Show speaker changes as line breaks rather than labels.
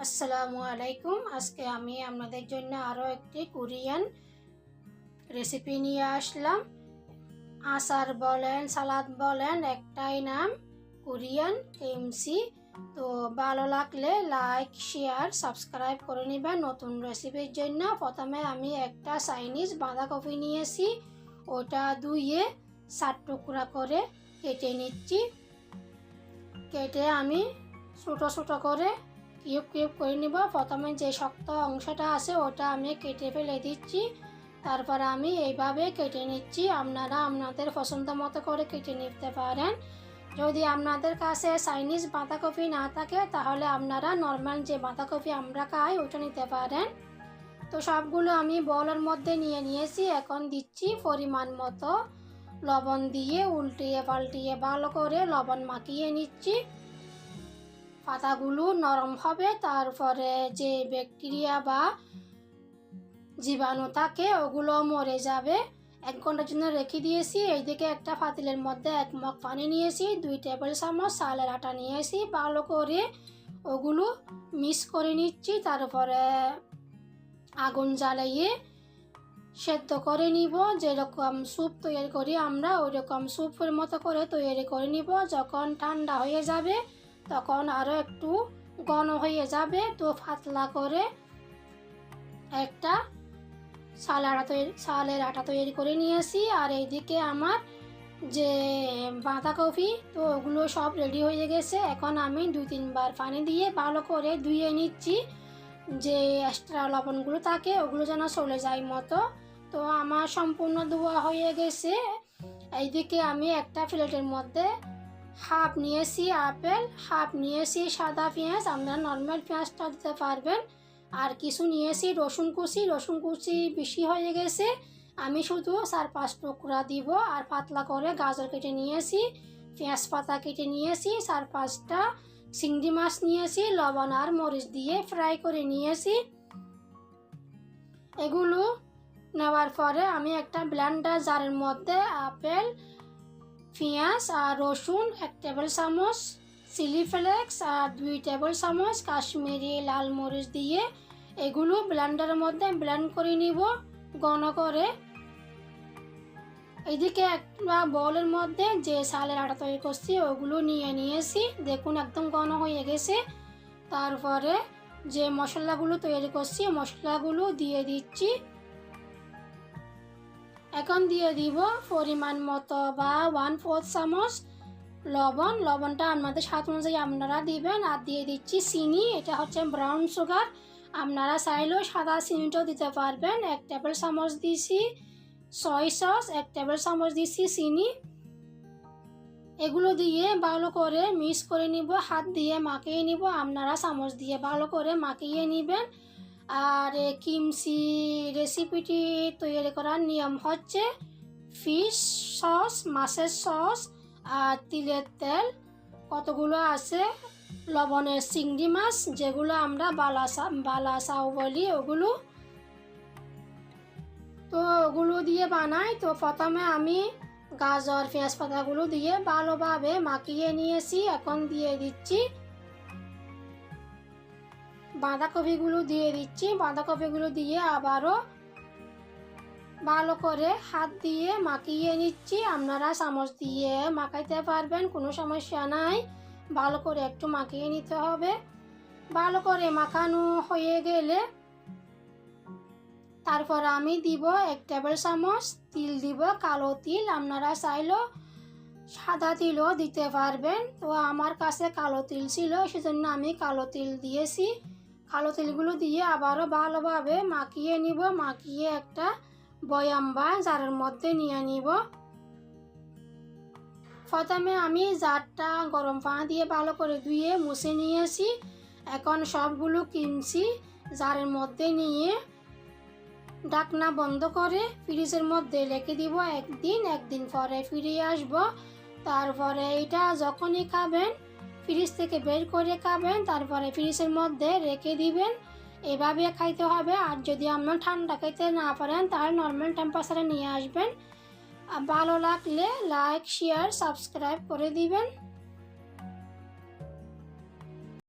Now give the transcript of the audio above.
আসসালামু আলাইকুম। আজকে আমি আপনাদের জন্য আরও একটি কোরিয়ান রেসিপি নিয়ে আসলাম। আচার বলেন, সালাদ বলেন, একটাই নাম কোরিয়ান কিমচি। তো ভালো লাগলে লাইক, শেয়ার, সাবস্ক্রাইব করে নেবেন নতুন রেসিপির জন্য। প্রথমে আমি একটা চাইনিজ বাঁধাকপি নিয়েছি, ওটা ধুয়ে 7 টুকরা করে কেটে নিচ্ছি। কেটে আমি ছোটো ছোটো করে কিউব কিউব করে নিব। প্রথমে যে শক্ত অংশটা আছে ওটা আমি কেটে ফেলে দিচ্ছি, তারপর আমি এইভাবে কেটে নিচ্ছি। আপনারা আপনাদের পছন্দ মতো করে কেটে নিতে পারেন। যদি আপনাদের কাছে চাইনিজ বাঁধাকপি না থাকে তাহলে আপনারা নর্মাল যে বাঁধাকপি আমরা খাই ওটা নিতে পারেন। তো সবগুলো আমি বলের মধ্যে নিয়ে নিয়েছি। এখন দিচ্ছি পরিমাণ মতো লবণ দিয়ে উল্টিয়ে পাল্টিয়ে ভালো করে লবণ মাখিয়ে নিচ্ছি। পাতাগুলো নরম হবে, তারপরে যে ব্যাকটেরিয়া বা জীবাণু থাকে ওগুলো মরে যাবে। 1 ঘন্টার জন্য রেখে দিয়েছি। এইদিকে একটা পাতিলের মধ্যে 1 মগ পানি নিয়েছি, 2 টেবিল চামচ চালের আটা নিয়েছি। ভালো করে ওগুলো মিক্স করে নিচ্ছি। তারপরে আগুন জ্বালিয়ে সেদ্ধ করে নিব। যেরকম স্যুপ তৈরি করি আমরা ওই রকম স্যুপের মতো করে তৈরি করে নিব। যখন ঠান্ডা হয়ে যাবে তখন আরও একটু ঘন হয়ে যাবে। তো পাতলা করে একটা চালের আটা তৈরি করে নিয়েছি। আর এইদিকে আমার যে বাঁধাকপি, তো ওগুলো সব রেডি হয়ে গেছে। এখন আমি 2-3 বার পানি দিয়ে ভালো করে ধুয়ে নিচ্ছি, যে এক্সট্রা লবণগুলো থাকে ওগুলো যেন চলে যায় মতো। তো আমার সম্পূর্ণ ধোয়া হয়ে গেছে। এইদিকে আমি একটা প্লেটের মধ্যে হাফ নিয়েছি আপেল, হাফ নিয়েছি সাদা পেঁয়াজ, আপনারা নর্মাল পেঁয়াজটা দিতে পারবেন। আর কিছু নিয়েছি রসুন কুচি বেশি হয়ে গেছে, আমি শুধু 4-5 টুকরা দিব। আর পাতলা করে গাজর কেটে নিয়েছি, পেঁয়াজ পাতা কেটে নিয়েছি, 4-5টা চিংড়ি মাছ নিয়েছি, লবণ আর মরিচ দিয়ে ফ্রাই করে নিয়েছি। এগুলো নেওয়ার পরে আমি একটা ব্লেন্ডার জারের মধ্যে আপেল, পেঁয়াজ আর রসুন, 1 টেবিল চামচ চিলি ফ্লেক্স আর 2 টেবিল চামচ কাশ্মীরি লাল মরিচ দিয়ে এগুলো ব্লেন্ডারের মধ্যে ব্লেন্ড করে নিব ঘন করে। এইদিকে একটা বলের মধ্যে যে চালের আটা তৈরি করছি ওগুলো নিয়ে নিয়েছি। দেখুন একদম ঘন হয়ে গেছে। তারপরে যে মশলাগুলো তৈরি করছি মশলাগুলো দিয়ে দিচ্ছি। এখন দিয়ে দিব পরিমাণ মতো বা 1/4 চামচ লবণ। লবণটা আপনাদের স্বাদ অনুযায়ী আপনারা দিবেন। আর দিয়ে দিচ্ছি চিনি, এটা হচ্ছে ব্রাউন সুগার, আপনারা চাইলেও সাদা চিনিটাও দিতে পারবেন। 1 টেবিল চামচ দিয়েছি সয়া সস, 1 টেবিল চামচ দিয়েছি চিনি। এগুলো দিয়ে ভালো করে মিক্স করে নিব, হাত দিয়ে মাখিয়ে নিব, আপনারা চামচ দিয়ে ভালো করে মাখিয়ে নেবেন। আর কিমচি রেসিপিটি তৈরি করার নিয়ম হচ্ছে ফিশ সস, মাছের সস আর তিলের তেল কতগুলো আছে, লবণের চিংড়ি মাছ যেগুলো আমরা বালাসাও বলি ওগুলো। তো ওগুলো দিয়ে বানাই। তো প্রথমে আমি গাজর পেঁয়াজ পাতাগুলো দিয়ে ভালোভাবে মাখিয়ে নিয়েছি। এখন দিয়ে দিচ্ছি বাঁধাকপিগুলো বাঁধাকপিগুলো দিয়ে আবারও ভালো করে হাত দিয়ে মাখিয়ে নিচ্ছি। আপনারা চামচ দিয়ে মাখাইতে পারবেন, কোনো সমস্যা নাই। ভালো করে একটু মাখিয়ে নিতে হবে। ভালো করে মাখানো হয়ে গেলে তারপর আমি দিব 1 টেবিল চামচ তিল দিব, কালো তিল, আপনারা চাইলেও সাদা তিলও দিতে পারবেন। তো আমার কাছে কালো তিল ছিল সেজন্য আমি কালো তিল দিয়েছি। কালো তিলগুলো দিয়ে আবারও ভালোভাবে মাখিয়ে নিব। মাখিয়ে একটা বয়াম বা জারের মধ্যে নিয়ে নিব। প্রথমে আমি জারটা গরম পানি দিয়ে ভালো করে ধুয়ে মুছে নিয়েছি। এখন সবগুলো কিমচি জারের মধ্যে নিয়ে ঢাকনা বন্ধ করে ফ্রিজের মধ্যে রেখে দিব। একদিন পরে ফিরে আসব। তারপরে এটা যখনই খাবেন ফ্রিজ থেকে বের করে খাবেন, তারপরে ফ্রিজের মধ্যে রেখে দিবেন। এভাবে খাইতে হবে। আর যদি আপনার ঠান্ডা খাইতে না পারেন তাহলে নর্মাল টেম্পারেচারে নিয়ে আসবেন। ভালো লাগলে লাইক, শেয়ার, সাবস্ক্রাইব করে দিবেন।